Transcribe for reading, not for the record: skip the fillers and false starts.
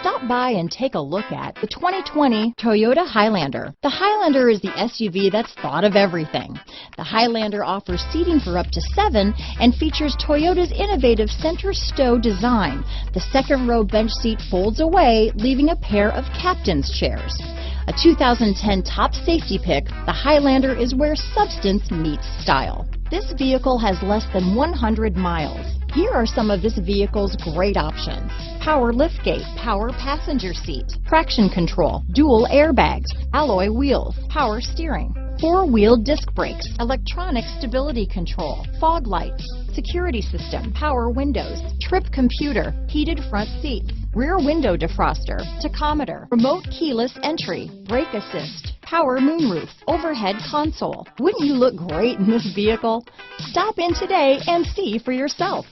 Stop by and take a look at the 2020 Toyota Highlander. The Highlander is the SUV that's thought of everything. The Highlander offers seating for up to 7 and features Toyota's innovative center stow design. The second row bench seat folds away, leaving a pair of captain's chairs. A 2010 top safety pick, the Highlander is where substance meets style. This vehicle has less than 100 miles. Here are some of this vehicle's great options: power liftgate, power passenger seat, traction control, dual airbags, alloy wheels, power steering, 4-wheel disc brakes, electronic stability control, fog lights, security system, power windows, trip computer, heated front seats, rear window defroster, tachometer, remote keyless entry, brake assist, power moonroof, overhead console. Wouldn't you look great in this vehicle? Stop in today and see for yourself.